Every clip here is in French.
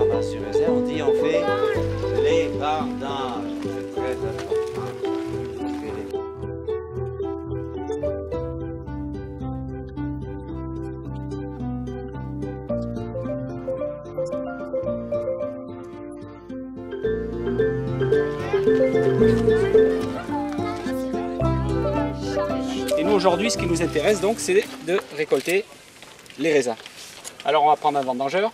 ramasse du raisin, on dit on fait les vendanges. C'est très important. On fait les... Et nous aujourd'hui, ce qui nous intéresse donc, c'est de récolter les raisins. Alors on va prendre un vendangeur.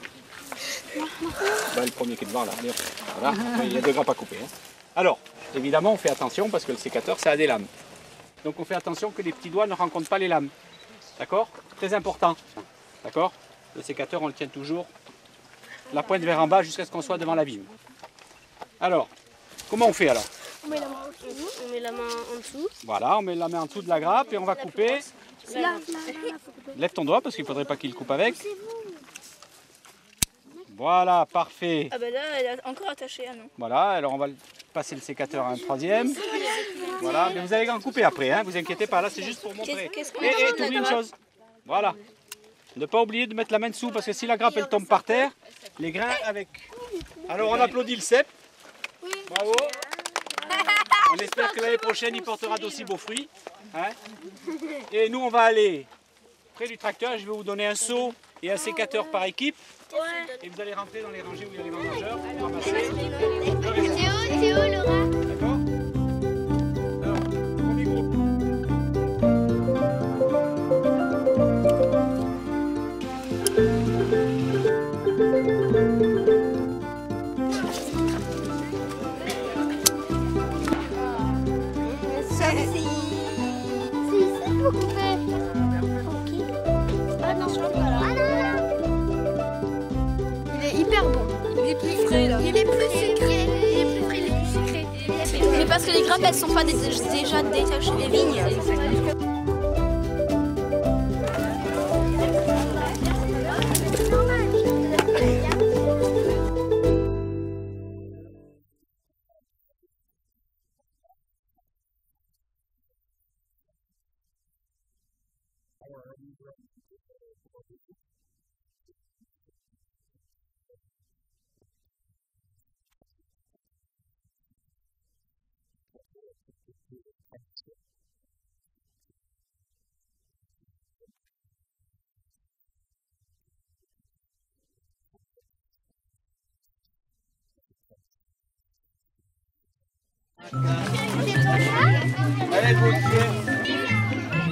Ben, le premier qui est devant là. Voilà. Il y a 2 grappes à couper. Hein. Alors, évidemment, on fait attention parce que le sécateur, ça a des lames. Donc on fait attention que les petits doigts ne rencontrent pas les lames. D'accord? Très important. D'accord? Le sécateur, on le tient toujours la pointe vers en bas jusqu'à ce qu'on soit devant la vigne. Alors, comment on fait alors? On met la main en dessous. On met la main en dessous. Voilà, on met la main en dessous de la grappe et on va couper. Là, Lève ton doigt parce qu'il ne faudrait pas qu'il coupe avec. Voilà, parfait. Ah ben là, elle est encore attachée à nous. Voilà, alors on va passer le sécateur à un 3e. Voilà, mais vous allez en couper après, hein, vous inquiétez pas, là c'est juste pour montrer. Et t'oublies une chose. Voilà. Ne pas oublier de mettre la main dessous parce que si la grappe elle tombe par terre, les grains avec. Alors on applaudit le cep. Bravo. On espère que l'année prochaine il portera d'aussi beaux fruits. Hein. Et nous on va aller près du tracteur, je vais vous donner un seau et un sécateur par équipe. Et vous allez rentrer dans les rangées où il y a les vendangeurs pour ramasser le raisin. Théo, Laura. D'accord? Alors, premier groupe. Attention, voilà. Il est hyper bon. Il est plus frais là. Il est plus sucré. Il est plus frais, il est plus sucré. Mais parce que les grappes elles sont pas déjà détachées des vignes.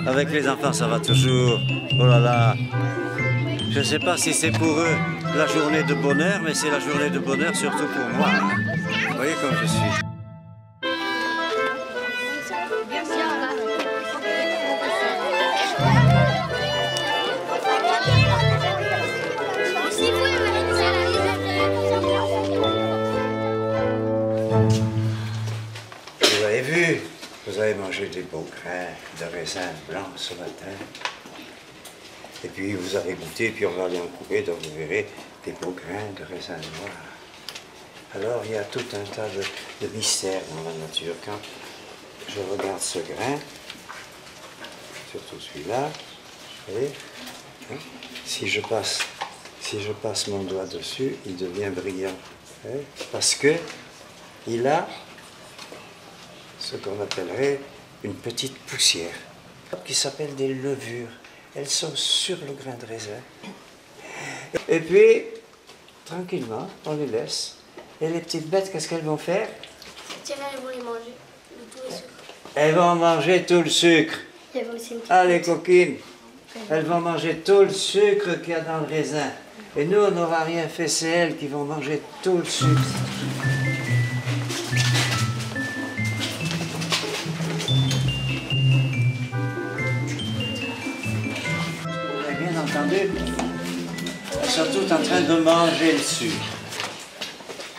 Avec les enfants, ça va toujours. Oh là là. Je ne sais pas si c'est pour eux la journée de bonheur, mais c'est la journée de bonheur surtout pour moi. Vous voyez comme je suis. Vous avez vu, vous avez mangé des beaux grains de raisin blanc ce matin. Et puis vous avez goûté, puis on va aller en couper, donc vous verrez des beaux grains de raisin noir. Alors il y a tout un tas de mystères dans la nature. Quand je regarde ce grain, surtout celui-là, vous voyez, hein, si je passe mon doigt dessus, il devient brillant. Hein, parce que il a ce qu'on appellerait une petite poussière qui s'appelle des levures. Elles sont sur le grain de raisin. Et puis, tranquillement, on les laisse. Et les petites bêtes, qu'est-ce qu'elles vont faire? Tiens, elles vont les manger. Tout le sucre. Elles vont manger tout le sucre. Il y avait aussi une petite Ah, les coquines, elles vont manger tout le sucre qu'il y a dans le raisin. Et nous, on n'aura rien fait, c'est elles qui vont manger tout le sucre. Entendu? Elles sont toutes en train de manger le sucre.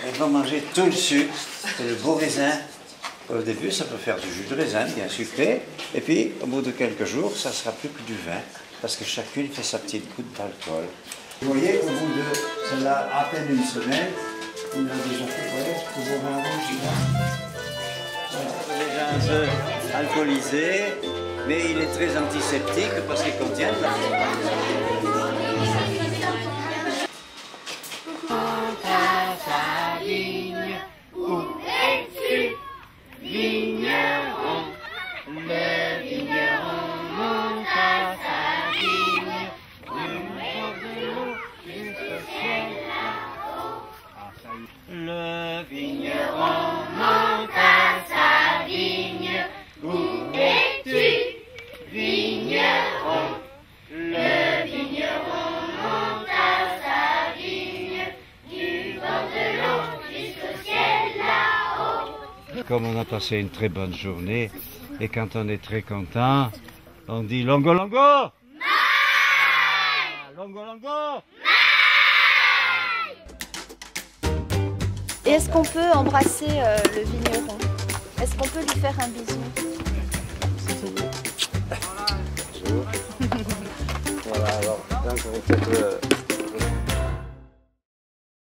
Elles vont manger tout le sucre, c'est le beau raisin. Au début, ça peut faire du jus de raisin bien sucré. Et puis, au bout de quelques jours, ça sera plus que du vin, parce que chacune fait sa petite goutte d'alcool. Vous voyez, au bout de cela, à peine une semaine, on a déjà fait, vous voyez, le beau vin rouge, déjà un peu alcoolisé. Mais il est très antiseptique parce qu'il contient de la Comme on a passé une très bonne journée, et quand on est très content, on dit longo longo. Longo longo. Et est-ce qu'on peut embrasser le vigneron? Est-ce qu'on peut lui faire un bisou? Voilà, alors, donc vous faites le...